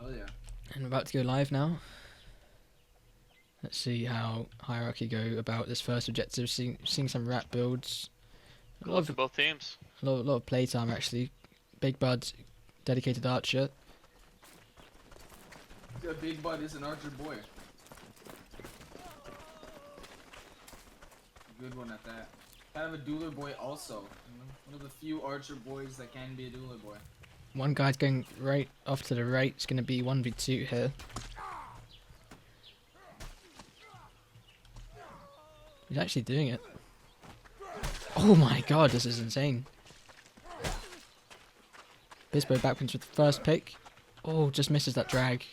Oh yeah. And we're about to go live now. Let's see how Hierarchy go about this first objective. Seeing some rat builds. A Good lot luck of, to both teams. lot of playtime actually. Big Bud, dedicated archer. The Big Bud is an archer boy. Good one at that. Kind of a dueler boy also. You know? One of the few archer boys that can be a dueler boy. One guy's going right off to the right. It's going to be 1v2 here. He's actually doing it. Oh my god, this is insane. Bispo backpins with the first pick. Oh, just misses that drag.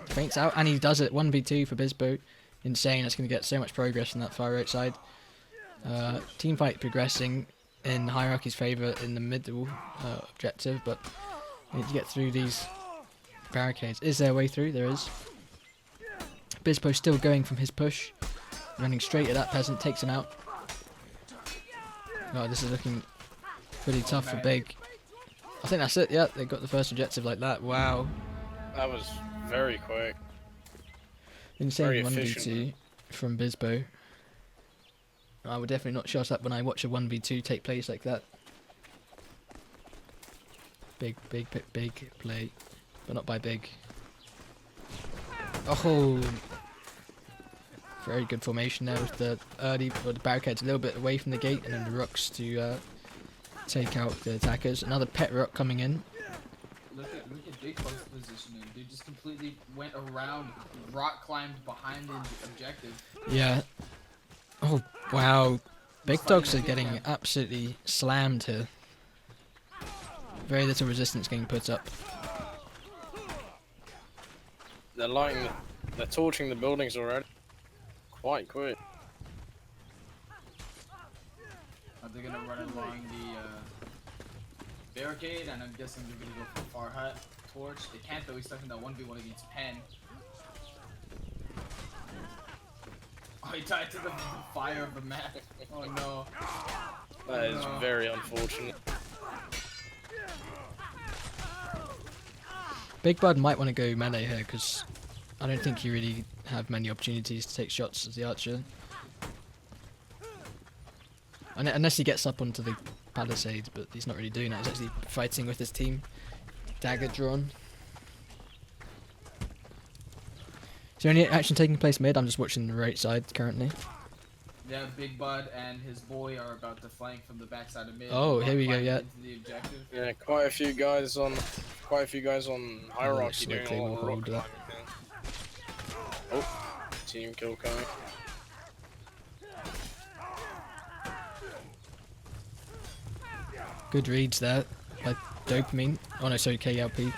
Faints out, and he does it. 1v2 for Bispo. Insane, that's going to get so much progress on that far right side. Team fight progressing in Hierarchy's favour in the middle objective, but we need to get through these barricades. Is there a way through? There is. Bispo still going from his push, running straight at that peasant, takes him out. Oh, this is looking pretty tough for Big. I think that's it, yeah, they got the first objective like that. Wow. That was very quick. Insane Very 1v2 efficient. from Bispo. I would definitely not shut up when I watch a 1v2 take place like that. Big play. But not by Big. Oh! Very good formation there with the the barricades a little bit away from the gate, and then the rocks to take out the attackers. Another pet rock coming in. Look at Big Bud's positioning. Dude just completely went around, rock climbed behind the objective. Yeah. Oh, wow. Big dogs are getting absolutely slammed here. Very little resistance getting put up. They're torching the buildings already. Quite quick. Are they gonna run along the barricade? And I'm guessing they're gonna go for far hut torch. They can't though. He's stuck in that 1v1 against Pen. Oh, he died to the fire of the map. Oh no. That is very unfortunate. Big Bud might want to go melee here because I don't think you really have many opportunities to take shots as the archer. Unless he gets up onto the palisades, but he's not really doing that. He's actually fighting with his team. Dagger drawn. Is there any action taking place mid? I'm just watching the right side currently. Yeah, Big Bud and his boy are about to flank from the backside of mid. Oh, here we go, yeah. Into the objective. Yeah, quite a few guys on hierarchy doing likely a will lot of rock hold that. climbing thing. Oh, team kill coming. Good reads there by Dopamine. Oh no, sorry, KLP.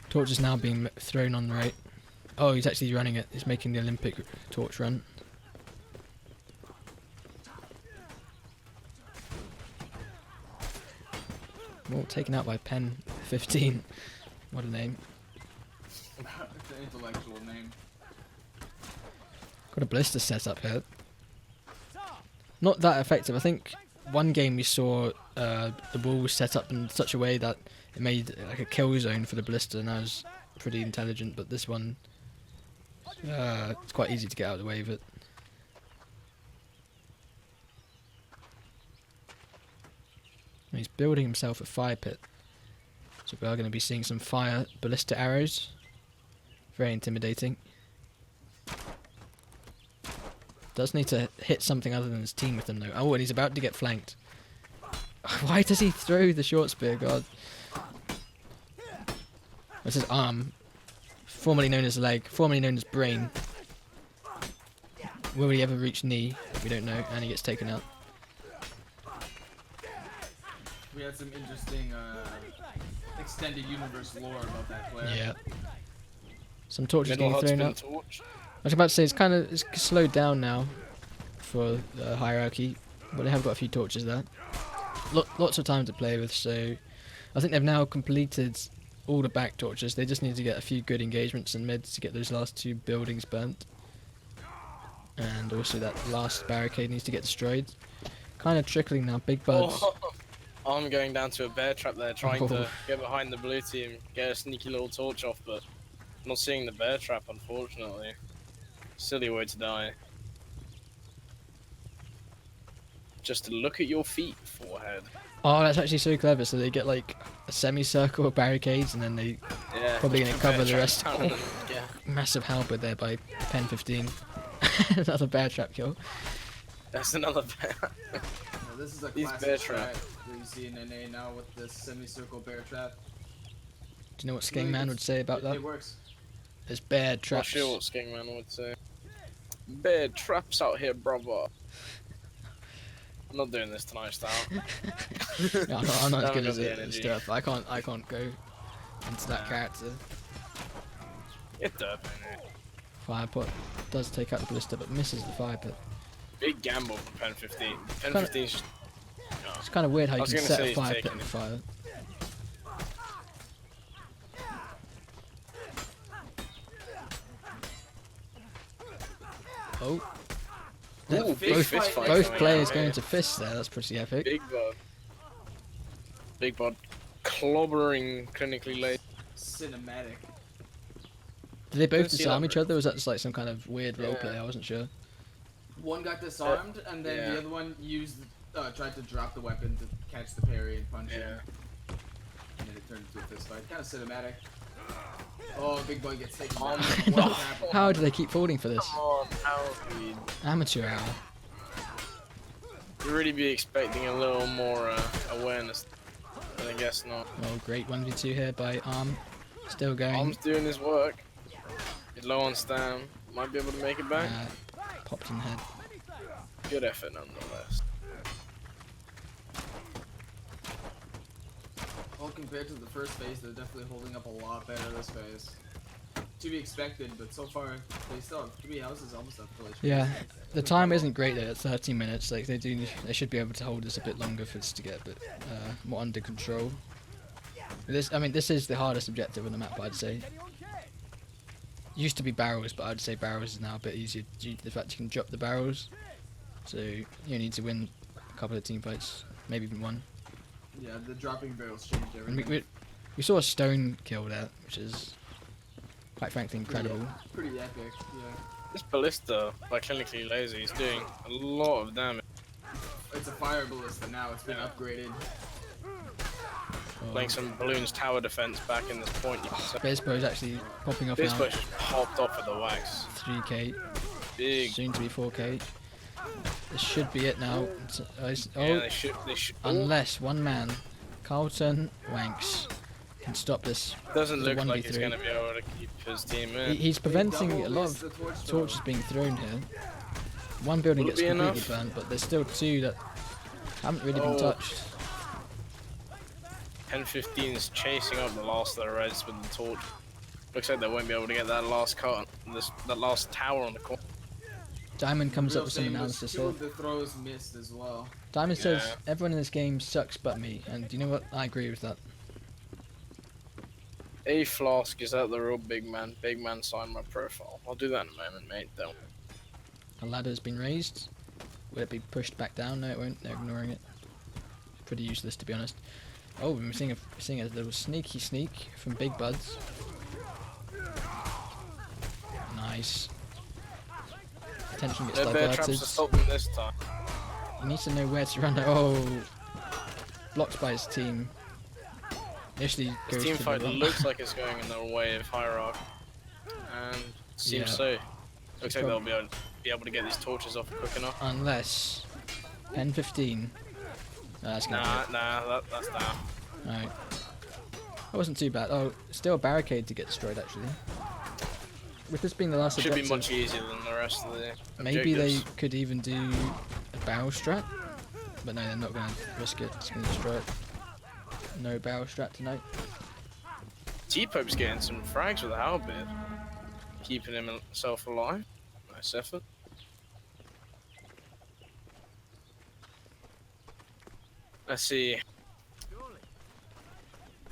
Torch is now being thrown on the right. Oh, he's actually running it. He's making the Olympic torch run. Oh, taken out by Pen 15. What a name. It's an intellectual name. Got a blister set up here. Not that effective. I think one game we saw the wall was set up in such a way that it made like a kill zone for the blister, and that was pretty intelligent. But this one, it's quite easy to get out of the way of it. And he's building himself a fire pit, so we are going to be seeing some fire ballista arrows. Very intimidating. Does need to hit something other than his team with them though. Oh, and he's about to get flanked. Why does he throw the short spear? God. That's his arm. Formerly known as leg. Formerly known as brain. Will he ever reach knee? We don't know. And he gets taken out. We had some interesting extended universe lore about that player. Yeah. Some torches Middle getting hut's thrown been out. torched. I was about to say it's slowed down now for hierarchy, but they have got a few torches there. Lots of time to play with, so I think they've now completed all the back torches. They just need to get a few good engagements in mid to get those last two buildings burnt. And also that last barricade needs to get destroyed. Kind of trickling now. Big buds. Oh, I'm going down to a bear trap there, trying Oh. to get behind the blue team, get a sneaky little torch off, but not seeing the bear trap, unfortunately. Silly way to die. Just to look at your feet, forehead. Oh, that's actually so clever. So they get like a semicircle of barricades, and then they Yeah. probably gonna bear cover the trap rest. down and then- yeah. Massive halberd there by pen 15. Another bear trap kill. That's another bear. Now, this is a These classic bear strat traps. that you see in NA now with this semicircle bear trap. Do you know what Skingman would say about that? It works. It's bear Not traps. sure what Skingman would say. Bear traps out here, brother. I'm not doing this tonight, style. No, I'm not as Don't good have as the it and energy. stuff. I can't go into that character. Get derp in it. Fire pot does take out the ballista, but misses the fire pit. Big gamble from Pen 15. Pen Kinda- 15 's just... It's kind of weird how I you was can gonna set say a he's fire pit taking on it. fire. Oh. Ooh, big both fist fight both going players on going here. to fists there. That's pretty epic. Big bud. Big bud. Clobbering clinically late. Cinematic. Did they both Didn't see disarm that each other? Or was that just like some kind of weird Yeah. roleplay? I wasn't sure. One got disarmed, and then yeah. the other one tried to drop the weapon to catch the parry and punch him. Yeah. And then it turned into a fist fight. Kind of cinematic. Oh, Big Boy gets taken Um, down. What happened? How do they keep falling for this? Come on, how we... Amateur hour. You really be expecting a little more awareness, but I guess not. Well, great 1v2 here by Arm. Still going. Arm's doing his work. He's low on stam. Might be able to make it back. Popped in the head. Good effort nonetheless. Well, compared to the first phase, they're definitely holding up a lot better this phase. To be expected, but so far they still have 3 houses almost at full HP. Yeah, the time isn't great though. It's 13 minutes. Like they should be able to hold this a bit longer for this to get a bit more under control. This is the hardest objective on the map, I'd say. Used to be barrels, but I'd say barrels is now a bit easier due to the fact you can drop the barrels. So you need to win a couple of team fights, maybe even one. Yeah, the dropping barrels changed And everything. we saw a stone kill there, which is quite frankly incredible. Pretty epic, yeah. This ballista, by clinically lazy, is doing a lot of damage. It's a fire ballista now, it's been upgraded. Playing some balloons tower defense back in this point. You can say. Bizbo's actually popping off This now. push just popped off with the wax. 3k, Big. soon to be 4k. This should be it now. Yeah, they should. Unless one man, Carlton Wanks, can stop this. Doesn't the look like he's 1v3. going to be able to keep his team in. He's preventing Double a lot missed of the torch throw. torches being thrown here. One building Will it gets be completely enough? burned, but there's still 2 that haven't really been Oh. touched. 10-15 is chasing up the last of the reds with the torch. Looks like they won't be able to get that last cut, that last tower on the corner. Diamond comes Real up with some shame was analysis 2 here. of the throws missed as well. Diamond says Yeah. everyone in this game sucks but me, and you know what? I agree with that. A Flask, is that the real big man? Big man sign my profile. I'll do that in a moment, mate. Don't. A ladder's been raised. Will it be pushed back down? No, it won't. They're ignoring it. Pretty useless, to be honest. Oh, we're seeing a little sneaky sneak from Big Buds. Nice. Attention gets Their bear traps diverted. to stop them this time. He needs to know where to run. Oh, blocked by his team. Initially This goes team to fight the looks like it's going in the way of Hierarch. And seems Yeah. so. Looks like they'll be able to get these torches off quick enough. unless pen 15. No, that's gonna be That's down. it. Alright. That wasn't too bad. Oh, still a barricade to get destroyed actually. With this being the last Should be objective, much easier than the rest of the maybe they objectives. could even do a barrel strat. But no, they're not going to risk it. It's going to destroy it. No barrel strat tonight. T-Pope's getting some frags with a halberd. Keeping himself alive. Nice effort. Let's see.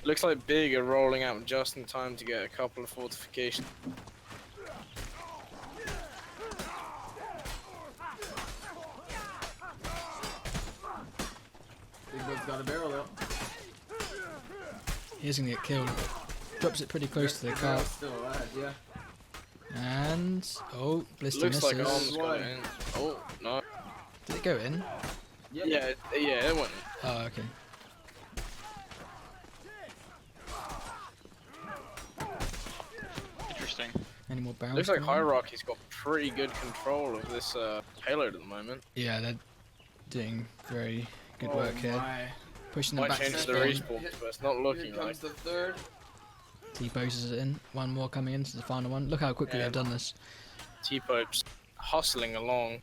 Looks like Big are rolling out just in time to get a couple of fortifications. got a barrel out. He's gonna get killed. Drops it pretty close to the car. Still alive, yeah. And oh, Blister Looks like misses. Arms got it in. Oh no. Did it go in? Yeah, it went. Oh, okay. Interesting. Any more barrels? Looks like coming in? Hierarchy's got pretty good control of this payload at the moment. Yeah, they're doing very good work here. My. Pushing them Might back to change the the spawn. respawn, but it's not looking Here like. comes the third. T-poses it in. One more coming in to the final one. Look how quickly Yeah. they've done this. T-Pope's hustling along.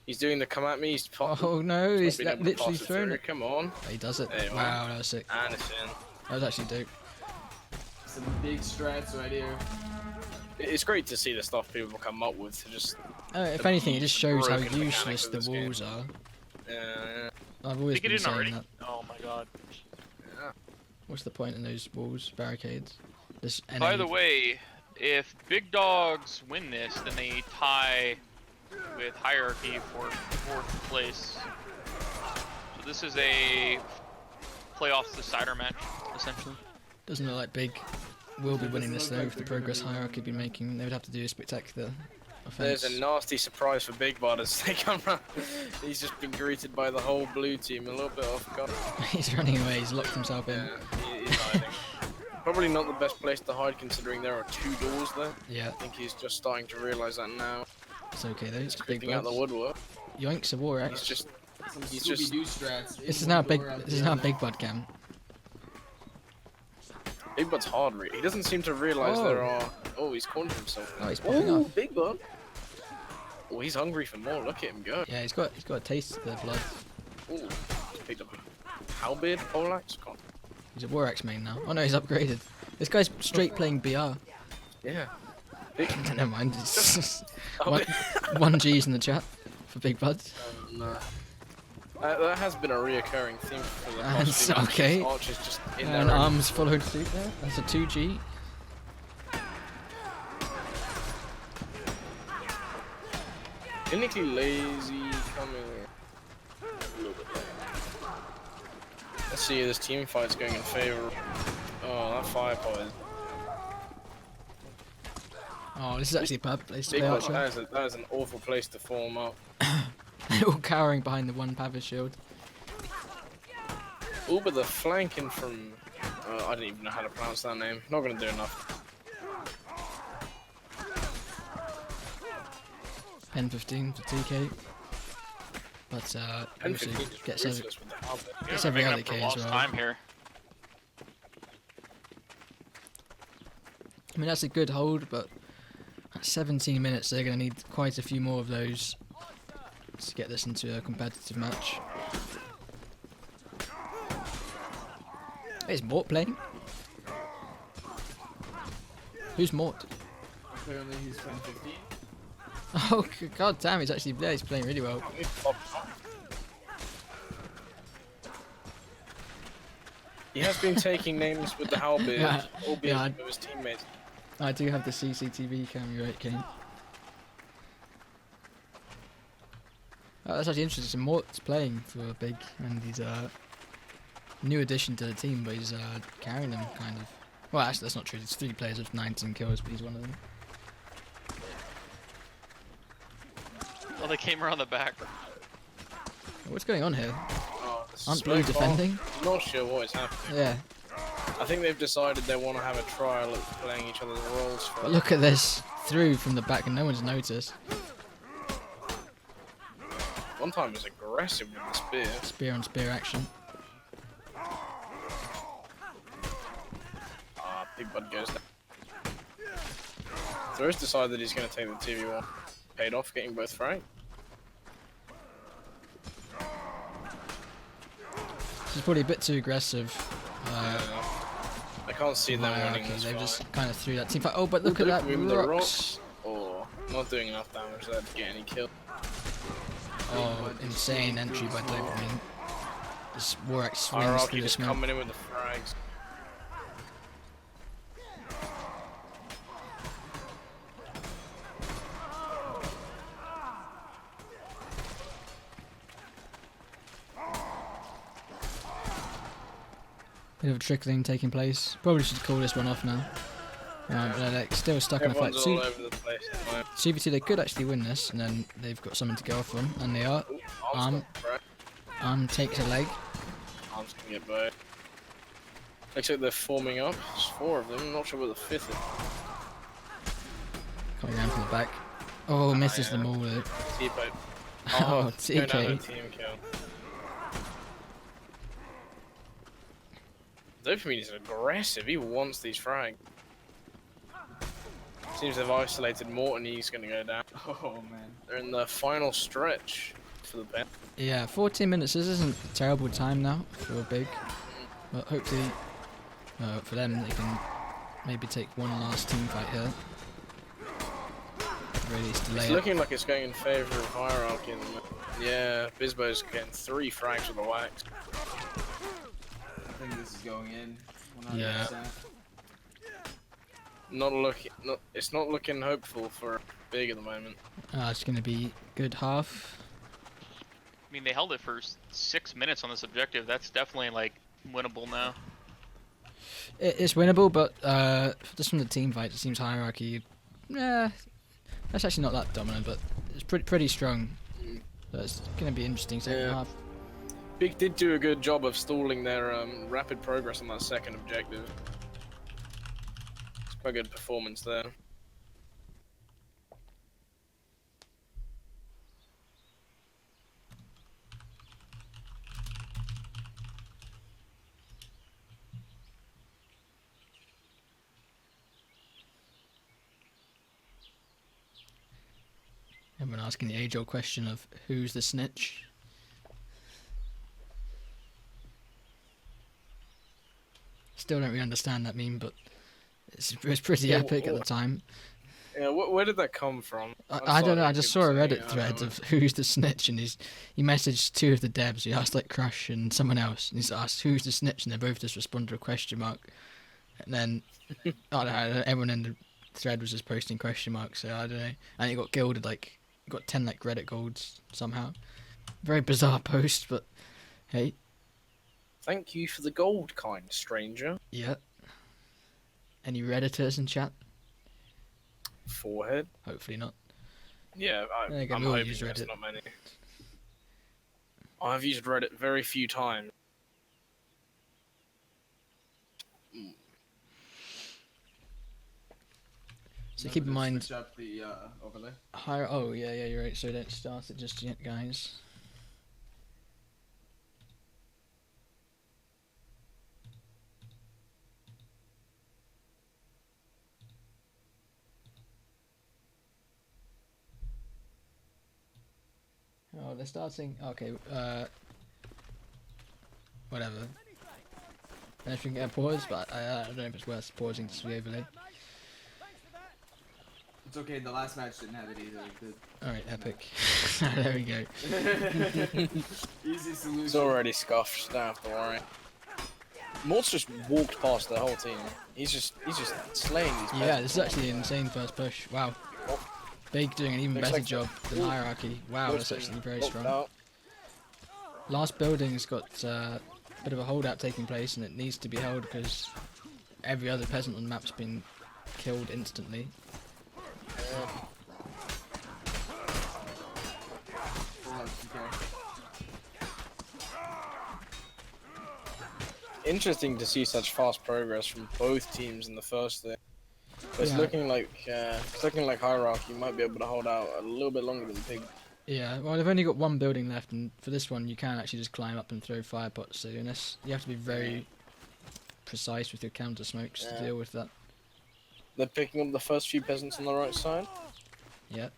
He's doing the come at me. He's Oh no, not he's being able to literally pass it thrown through. it. Come on. He does it. There you are. Wow, that was sick. And it's in. That was actually dope. Some big strats right here. It's great to see the stuff people come up with to just. If anything, it just shows how broken mechanics useless of the this game. walls are. Yeah. I've always Did been it in saying already? that. Oh my god. What's the point in those walls, barricades? This By enemy- the way, if Big Dogs win this, then they tie with Hierarchy for 4th place. So this is a playoffs decider match, essentially. doesn't look like Big will be It winning doesn't this look though like with the they're gonna progress be winning. Hierarchy be making. They would have to do a spectacular offense. There's a nasty surprise for Big Bud as they come round. He's just been greeted by the whole blue team a little bit off guard. He's running away. He's locked himself in. Yeah, he's hiding. Probably not the best place to hide considering there are 2 doors there. Yeah, I think he's just starting to realise that now. it's okay though. It's Big Creeping out the Bud. woodwork. Yoinks a war He's axe. just Some He's just- Scooby-Doo strats. This is now Big. This is now Big Bud cam. Big Bud's hard read. He doesn't seem to realise Oh. there are. Oh, he's cornered himself. Oh, he's popping Ooh, up. Big Bud. Oh, he's hungry for more. Look at him go. Yeah, he's got a taste of the blood. Ooh, he's picked up a halberd, poleaxe. God. He's a war axe main now. Oh no, he's upgraded. This guy's straight playing BR. Yeah. Never mind. It's just Oh, one G's in the chat for Big Bud. no. That has been a reoccurring theme for the And past few matches. okay. Archer's just in And there. Arms followed suit there. That's a 2G. Clinically lazy coming a little bit late. Let's see, this team fight's going in favor. Oh, that firepower is Oh, this is actually a bad place to big. play That Archer. is an awful place to form up. They're all cowering behind the one Pavis shield. Ooh, but the flanking from. I don't even know how to pronounce that name. Not gonna do enough. Pen 15 for TK. But And also 15 is gets every, ruthless with the halberd. It's We're every making other up for K as lost well. time here. I mean, that's a good hold, but at 17 minutes, they're going to need quite a few more of those to get this into a competitive match. Hey, is Mort playing? Who's Mort? Apparently he's playing 15. Oh, god damn, he's actually there. He's playing really well. He has been taking names with the halberd, Yeah, albeit yeah, with his teammates. I do have the CCTV cam, you're right, Kane. Oh, that's actually interesting. Mort's playing for Big, and he's a new addition to the team, but he's carrying them, kind of. Well, actually, that's not true. There's 3 players with 19 kills, but he's one of them. Oh, they came around the back. What's going on here? Oh, this Aren't is Blue very far. defending? Not sure what is happening. Yeah, I think they've decided they want to have a trial at playing each other's roles for. but look at this. Through from the back, and no one's noticed. One time was aggressive with the spear. Spear on spear action. Ah, Big Bud goes down. Throws decided he's going to take the TV1. Paid off getting both frank. This is probably a bit too aggressive. I can't see them winning Okay, this they fight. just kind of threw that team fight. Oh, but look at Ooh, that moving the rocks. rocks. Oh, not doing enough damage there to get any kill. Oh, insane entry by Dopamine. This Warak swings through Hierarchy the just smoke. coming in with the frags. Bit of trickling taking place. Probably should call this one off now. They're like still stuck in a fight. Everyone's all over the place at the moment. CVT, they could actually win this, and then they've got something to go off from, and they are. Takes a leg. Arm's gonna get burned. Looks like they're forming up. There's 4 of them. I'm not sure what the 5th is. Coming around from the back. Oh, misses them all though. T-Pope. Oh, Going down to TK. team kill. Dopamine is aggressive. He wants these frags. Seems they've isolated Morton. He's gonna go down. Oh man. They're in the final stretch for the pen. Yeah, 14 minutes. This isn't a terrible time now for Big, but hopefully for them they can maybe take one last team fight here. Really delay It's it. looking like it's going in favour of Hierarchy. Yeah, Bisbo's getting 3 frags with the wax. I think this is going in. 100%. Yeah. It's not looking hopeful for Big at the moment. It's going to be good half. I mean, they held it for 6 minutes on this objective. That's definitely like winnable now. It's winnable, but just from the team fight, it seems Hierarchy. That's actually not that dominant, but it's pretty strong. So it's going to be interesting second half. Big did do a good job of stalling their rapid progress on that second objective. It's quite a good performance there. Everyone asking the age-old question of who's the snitch. Still don't really understand that meme, but it was pretty epic at the time. Yeah, where did that come from? I don't know. I just saw a Reddit thread thread of who's the snitch, and he messaged 2 of the devs. He asked like Crush and someone else, and he's asked who's the snitch, and they both just responded to a question mark. And then I don't know, everyone in the thread was just posting question marks. So I don't know. And he got gilded like got 10 like Reddit golds somehow. Very bizarre post, but hey. Thank you for the gold, kind stranger. Yeah. Any Redditors in chat? Forehead. Hopefully not. Yeah, There you go, I'm we all hoping use there's Reddit. not many. I've used Reddit very few times. So keep in mind, Switch up the overlay. higher. Oh yeah, you're right. So don't start it just yet, guys. Oh, they're starting. Okay. Whatever. I think get a pause, but I don't know if it's worth pausing to the overlay. It's okay, the last match didn't have it either. Alright, epic. There we go. Easy solution. It's already scuffed, don't have to worry. Mort's just walked past the whole team. He's just slaying these Yeah, peasants. this is actually an insane first push. Wow. Big doing an even Looks better like job than Hierarchy. Wow, that's actually very Looked strong. out. Last building's got a bit of a holdout taking place, and it needs to be held because every other peasant on the map's been killed instantly. Interesting to see such fast progress from both teams in the first thing. But it's Yeah. looking like Hierarchy might be able to hold out a little bit longer than Pig. Yeah, well, they've only got one building left, and for this one, you can actually just climb up and throw fire pots. So unless you have to be very precise with your counter smokes to deal with that. They're picking up the first few peasants on the right side. Yeah,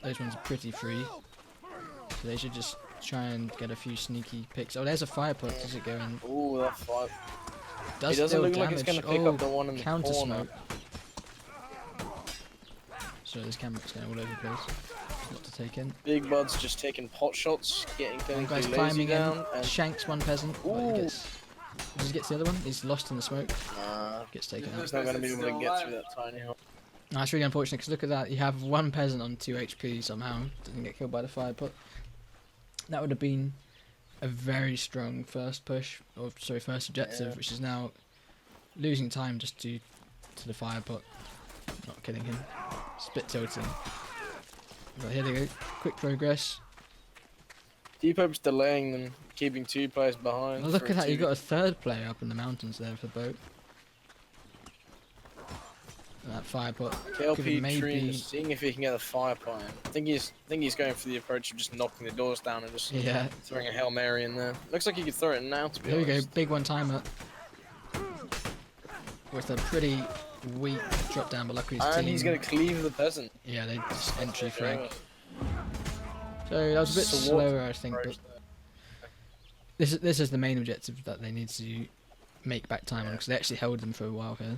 those ones are pretty free, so they should just try and get a few sneaky picks. Oh, there's a fire pot. Does it go in? Ooh, that fight. Does It doesn't deal look like damage. it's going to pick Oh, up the one in the counter corner. smoke. So this camera's going all over the place. Not to take in. Big Bud's just taking pot shots, getting One clinically guy's lazy climbing down. in, And shanks one peasant. But Ooh. he gets, does he get to the other one? He's lost in the smoke. Gets taken out. he's not going to be able to get through that tiny hole. That's really unfortunate because look at that. You have one peasant on 2 HP somehow. Doesn't get killed by the fire pot. That would have been a very strong first push, or sorry, first objective, which is now losing time just due to the fire pot not killing him. Split tilting. But here they go, quick progress. Depot's delaying them, keeping 2 players behind. Oh, look for at that, you 2v. got a third player up in the mountains there for the boat. And that fire pot could have KLP maybe... Tree seeing if he can get the fire pot in. I think he's going for the approach of just knocking the doors down and just Yeah, throwing a Hail Mary in there. Looks like he could throw it now, to be here we go, honest. big one timer. With a pretty weak drop down, but luckily his And team... he's going to cleave the peasant. Yeah, they just entry Yeah. frag. So that was a bit So what slower, I think, but approach there? this is the main objective that they need to make back time on, because they actually held them for a while here.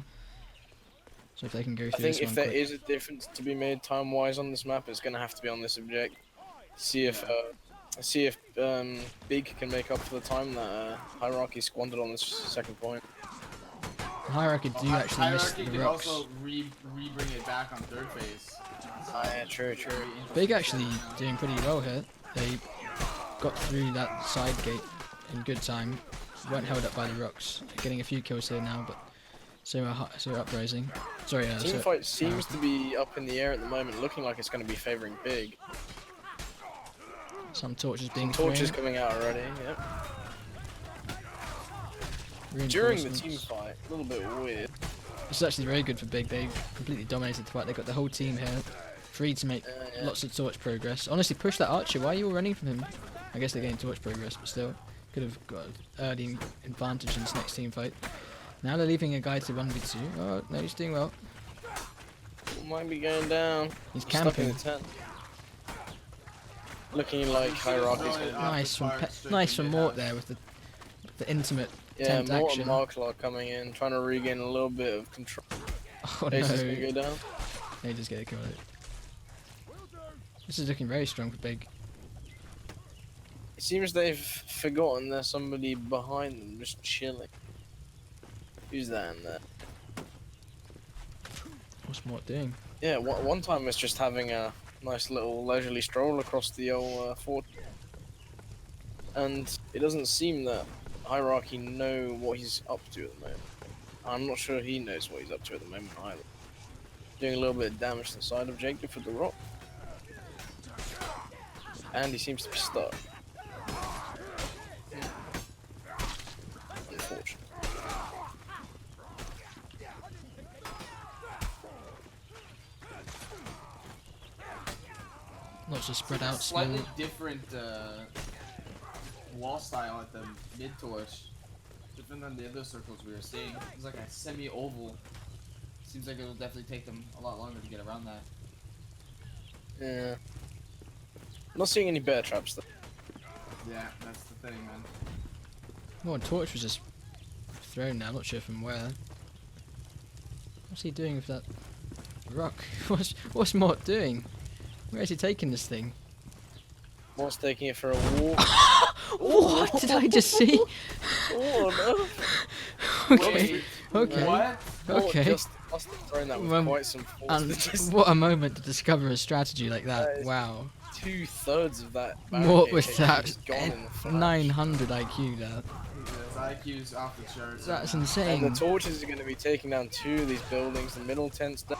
So if they can go I through think this if one there quick. is a difference to be made time-wise on this map, it's going to have to be on this object. See if Big can make up for the time that Hierarchy squandered on this second point. Hierarchy do actually miss Hierarchy the could rocks. also re-bring it back on third phase. Yeah, true. Big actually doing pretty well here. They got through that side gate in good time. Weren't held up by the rocks. Getting a few kills here now, but so are Uprising. Sorry, Team fight seems to be up in the air at the moment, looking like it's going to be favouring Big. some torches being Torches thrown. coming out already, yep. During the Reinforcements. team fight, a little bit weird. This is actually very good for Big. They completely dominated the fight. They got the whole team here, free to make Yeah. lots of torch progress. Honestly, push that archer. Why are you all running from him? I guess they're getting torch progress, but still, could have got an early advantage in this next team fight. Now they're leaving a guy to 1v2. Oh no, he's doing well. Might be going down. He's Stuck in camping. the tent. Looking like Hierarchy's going to Nice from nice from Mort there with the intimate Yeah, tent Mort action. and Marklar coming in, trying to regain a little bit of control. Oh Ace is going to no, go down. they just get a kill. This is looking very strong for Big. It seems they've forgotten there's somebody behind them just chilling. Who's that in there? What's Mort doing? Yeah, one time it's just having a nice little leisurely stroll across the old fort. And it doesn't seem that Hierarchy know what he's up to at the moment. I'm not sure he knows what he's up to at the moment either. Doing a little bit of damage to the side objective with the rock. And he seems to be stuck. Unfortunate. Lots of spread out, Slightly small. different wall style at the mid torch. Different than the other circles we were seeing. It's like a semi-oval. Seems like it'll definitely take them a lot longer to get around that. Yeah. Not seeing any bear traps though. Yeah, that's the thing, man. Oh, a torch was just thrown now. I'm not sure from where. What's he doing with that rock? What's Mort doing? Where is he taking this thing? Mort's taking it for a walk. What did I just see? Oh Okay, okay, What? no! Mort okay. just must have thrown that with Well, quite some force. And Just what a moment to discover a strategy like That that. is Wow. 2/3 of that. Mort barricade with cake that just gone in the flash. 900 IQ there. His IQ's off the charts. That's right now. insane. And the torches are going to be taking down 2 of these buildings. The middle tent's down.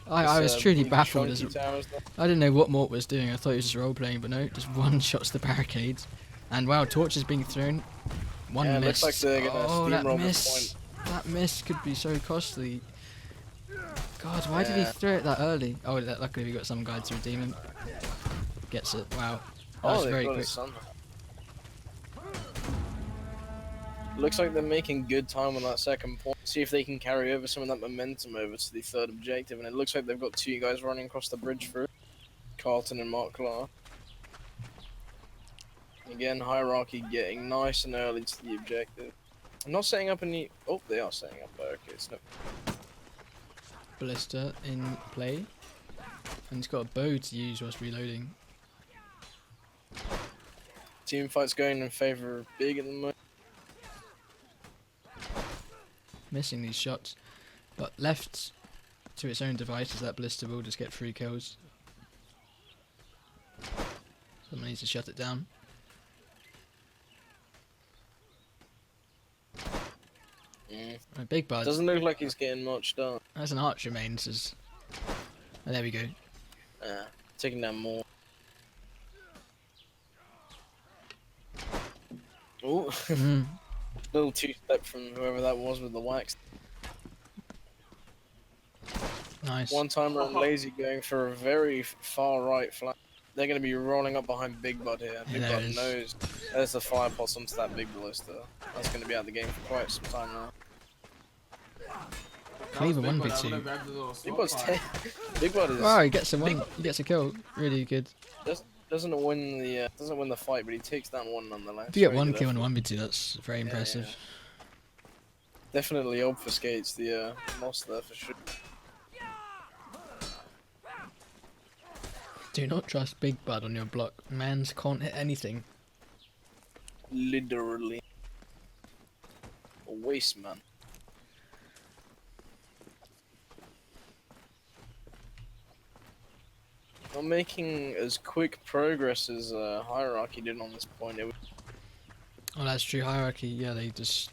I was truly big baffled. chunky towers down. I didn't know what Mort was doing. I thought he was just role playing, but no, just one shots the barricades. And wow, torches being thrown. One Yeah, it miss. looks like they're gonna Oh, that steamroll miss. this That miss could be so costly. God, why did he Yeah. throw it that early? Oh, luckily we got some guy to redeem him. Gets it. Wow. That Oh, was they've very got quick. it somehow. Looks like they're making good time on that second point. See if they can carry over some of that momentum over to the third objective. And it looks like they've got 2 guys running across the bridge through. Carlton and Mark Clark. Again, Hierarchy getting nice and early to the objective. I'm not setting up any... Oh, they are setting up barricades. No. Ballista in play. And he's got a bow to use whilst reloading. Team fight's going in favour of Big at the moment. Missing these shots. But left to its own devices, that Ballista will just get 3 kills. Someone needs to shut it down. Big Bud. Doesn't look like he's getting much done. That's an archer main. This is. Oh, there we go. Taking down more. Oh, little two-step from whoever that was with the wax. Nice. One timer and Lazy going for a very far right flank. They're going to be rolling up behind Big Bud here. Big there Bud it is. knows there's the fire pots onto that big ballista. That's going to be out of the game for quite some time now. Can even Big Bud, 1v2. I would've grabbed the little Big smoke Bud's pot. Big Bud is Wow, he gets a kill. Really good. doesn't win the fight, but he takes down one nonetheless. If you get Very one good kill in effort. 1v2, that's very impressive. Definitely obfuscates the loss there for sure. Do not trust Big Bud on your block. Mans can't hit anything. Literally. A waste man. Not making as quick progress as Hierarchy did on this point. It was Oh, that's true. Hierarchy, yeah, they just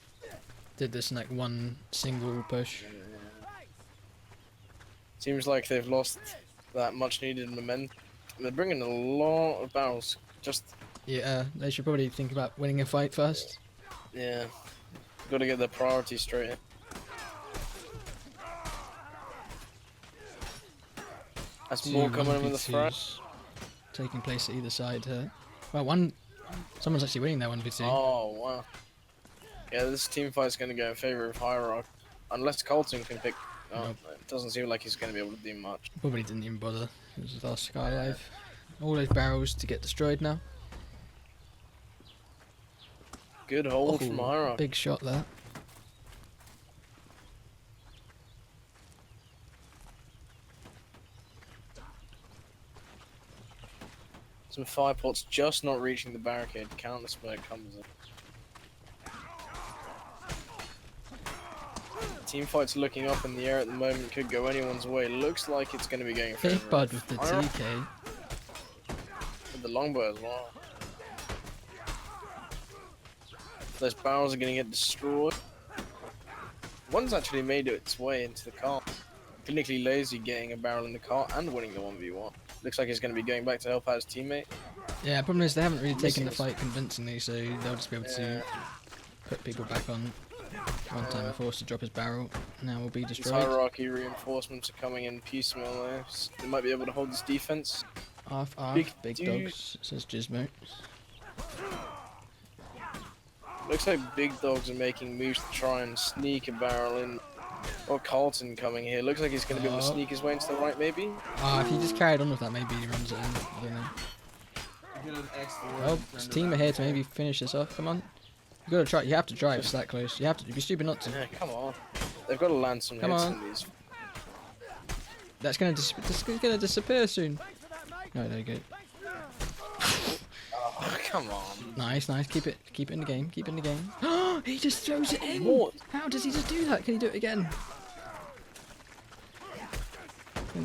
did this in like one single push. seems like they've lost that much needed momentum. They're bringing a lot of barrels. Just, Yeah, they should probably think about winning a fight first. yeah. Got to get their priorities straight. That's more Two coming in with the front. 1v2s taking place at either side here. Well, someone's actually winning that 1v2. Oh, wow. Yeah, this team fight's going to go in favor of Hierarchy. Unless Colton can pick... Oh, Nope. it doesn't seem like he's going to be able to do much. Probably didn't even bother. It was the last guy alive. All those barrels to get destroyed now. Good hold Oh, from Hierarchy. big shot there. Some fire pots just not reaching the barricade. Counter smoke comes in. Team fight's looking up in the air at the moment. Could go anyone's way. Looks like it's going to be going for Big Bud with the TK. with the longbow as well. Those barrels are going to get destroyed. One's actually made its way into the car. Clinically Lazy getting a barrel in the car and winning the 1v1. Looks like he's going to be going back to help out his teammate. Yeah, problem is they haven't really taken the Missing fight convincingly, so they'll just be able to put people back on. One time a forced to drop his barrel, now will be These destroyed. Hierarchy reinforcements are coming in piecemeal though. They might be able to hold this defense. Arf, big dude. dogs, says Gizmo. Looks like big dogs are making moves to try and sneak a barrel in. Or Carlton coming here. Looks like he's going to be able to sneak his way into the right, maybe. If he just carried on with that, maybe he runs it in. I don't know. Get an X forward Well, and his turn team it are here back. to maybe finish this off. Come on. You gotta try. You have to drive. It's that close. You have to. You'd be stupid not to. Yeah, come on. They've got to land some Come hits on. in these. That's gonna disappear soon. No, there you go. Oh, come on. Nice. Keep it in the game. Keep it in the game. He just throws it in. What? How does he just do that? Can he do it again?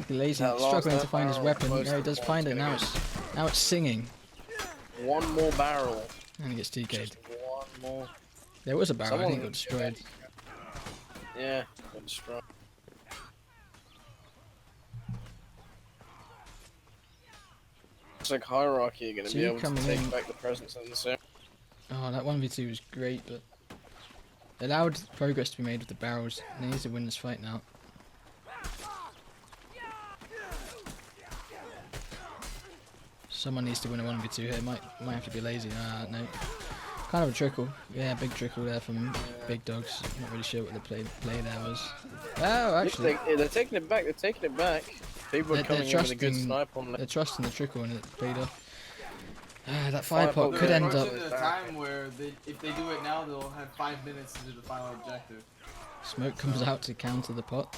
Lazy, That last struggling to find his barrel weapon. close Yeah, he to does the find it. ball's Now it's singing, One more barrel. and he gets TK'd. Just one more. There was a barrel. I Someone- think it got destroyed. Yeah, got destroyed. Looks like Hierarchy are going to be Two able to coming take in. back the presence in the zone. Oh, that 1v2 was great, but it allowed progress to be made with the barrels. They need to win this fight now. Someone needs to win a 1v2 here. Might have to be Lazy. No. Kind of a trickle. Yeah, big trickle there from Big Dogs. Not really sure what the play there was. Oh, actually, They're taking it back. They're taking it back. People They're are coming in with a good trusting- snipe on they're trusting the trickle and it paid off. That Fire fire pot pot could They're end up. approaching the time where if they do it now, they'll have 5 minutes to do the final objective. Smoke comes out to counter the pot.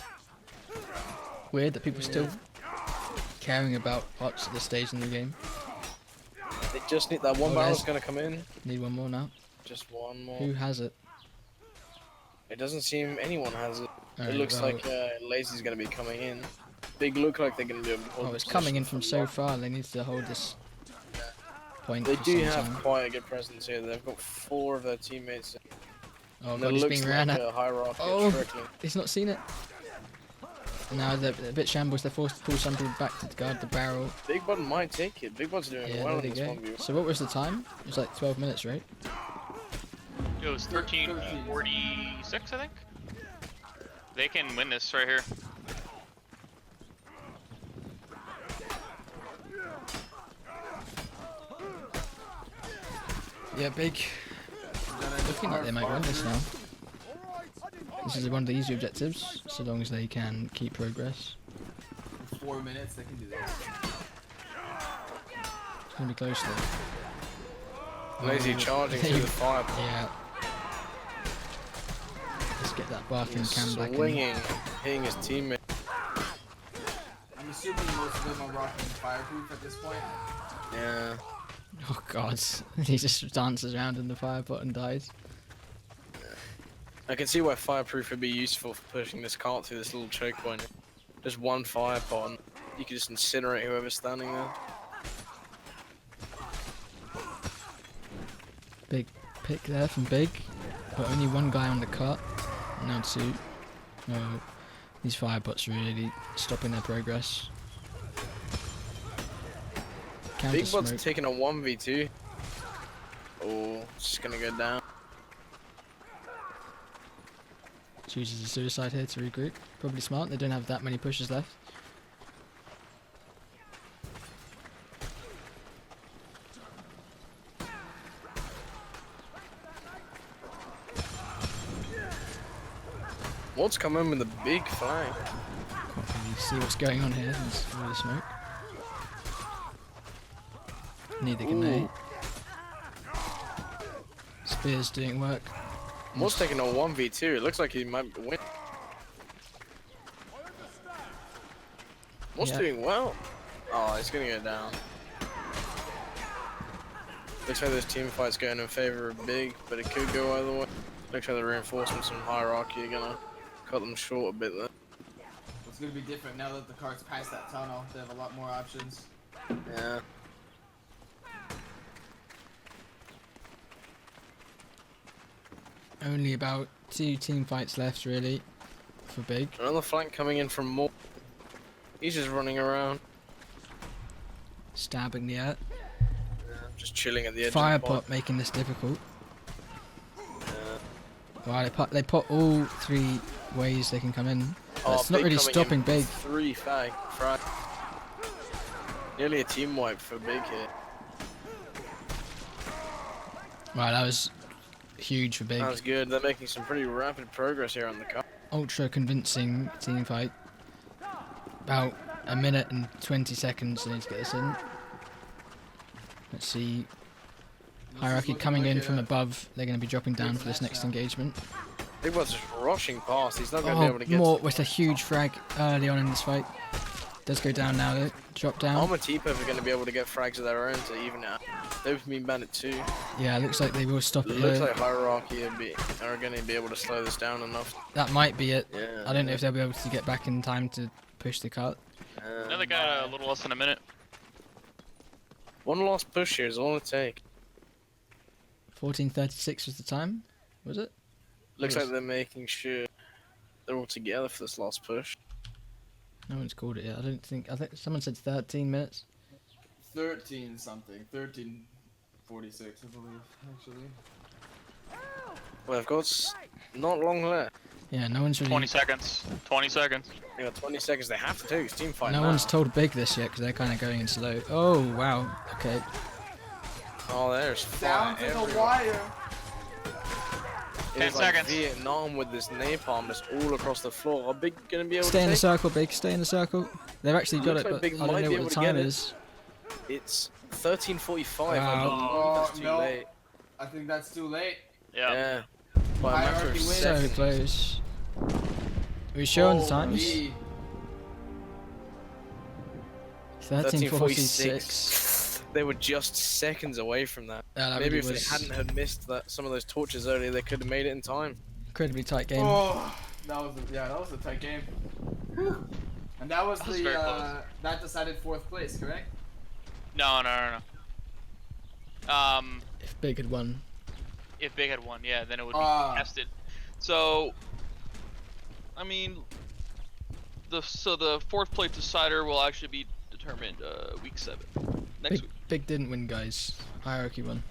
Weird that people still caring about pots at this stage in the game. They just need that one Oh, barrel's there's- going to come in. Need one more now. Just one more. Who has it? It doesn't seem anyone has it. It Alright, looks well, like Lazy's going to be coming in. Big look like they're going to be able to hold Oh, the it's coming in position from for so long. far. They need to hold this point They for do some have time. quite a good presence here. They've got 4 of their teammates. Oh And god, it he's looks being like ran at. a hierarchy Oh. trickling. He's not seen it. Now they're a bit shambles. They're forced to pull something back to guard the barrel. Big Bud might take it. Big Bud's doing Yeah, well there in they this go. 1v1. So what was the time? It was like 12 minutes, right? It was 13:46, I think. They can win this right here. Yeah, big. Looking like they might win this now. This is one of the easy objectives, so long as they can keep progress. 4 minutes, they can do this. It's gonna be close though. Lazy charging through the fire. Yeah. Let's get that barking cam back in. Swinging, hitting his teammate. I'm assuming most of them are rocking fireproof at this point. Yeah. Oh god, he just dances around in the fire pot and dies. I can see why fireproof would be useful for pushing this cart through this little choke point. Just one fire pot, and you can just incinerate whoever's standing there. Big pick there from Big, but only one guy on the cart. Now two. Oh, these fire pots really stopping their progress. Counter Big Bud's smoke. taking a 1v2. Oh, just gonna go down. Chooses a suicide here to regroup. Probably smart. They don't have that many pushes left. What's coming with a big flag? Can't really see what's going on here. There's all the smoke. Neither can they. Ooh. Spear's doing work. What's taking a 1v2? It looks like he might win. What's Yeah. doing well? Oh, he's gonna go down. Looks like this team fight's going in favor of Big, but it could go either way. Looks like the reinforcements from Hierarchy are gonna cut them short a bit there. It's gonna be different now that the cart's past that tunnel. They have a lot more options. Yeah. Only about 2 team fights left, really, for Big. Another flank coming in from More. He's just running around. Stabbing the earth. Just chilling at the edge Fire of the pot. pot making this difficult. Yeah. Wow, they put all 3 ways they can come in. Oh, It's not Big really coming stopping in Big. 3 frag. Nearly a team wipe for Big here. Wow, that was huge for Big. That was good. They're making some pretty rapid progress here on the car. Ultra convincing team fight. About a minute and 20 seconds they need to get this in. Let's see. Hierarchy coming in from above. They're going to be dropping down for this next engagement. Big Bud's just rushing past. He's not going to be Oh, able to get Mort with a huge frag early on in this fight. Does go down now though. Drop down. Armor T-Puff are going to be able to get frags of their own to even out. Dopamine Bandit 2. Yeah, looks like they will stop It it looks here. like Hierarchy are going to be able to slow this down enough. That might be it. Yeah. I don't know if they'll be able to get back in time to push the cart. Now they got a little less than a minute. One last push here is all it takes. 14:36 was the time, was it? Looks Yes. like they're making sure they're all together for this last push. No one's called it yet. I think someone said 13 minutes. 13 something. 13:46, I believe, actually. Well, they've got not long left. Yeah, no one's really. 20 seconds. 20 seconds. They got 20 seconds. They have to take this team fight No now. one's told Big this yet because they're kind of going in slow. Oh wow. Okay. Oh, there's Down fire to the everywhere. wire. 10 It's like seconds. Vietnam with this napalm just all across the floor. Are Big gonna be able Stay to in the take circle, Big. Stay in the circle. They've actually got Looks it, like but Big I might don't know be what able the to get time it. is. It's 13:45. I Wow. believe that's too No. late. I think that's too late. Yeah. Yeah. By a matter Hierarchy of wins. So seconds. close. Are we sure on the times? Holy. 13:46. They were just seconds away from that. Yeah, that Maybe really if was they hadn't had missed some of those torches earlier, they could have made it in time. incredibly tight game. Oh, that was a tight game. Whew. And that was That was the very close. that decided 4th place, correct? No. If Big had won. If Big had won, yeah, then it would be Ah. contested. So, I mean, the fourth place decider will actually be determined week 7 next Big, week. Big didn't win, guys. Hierarchy won.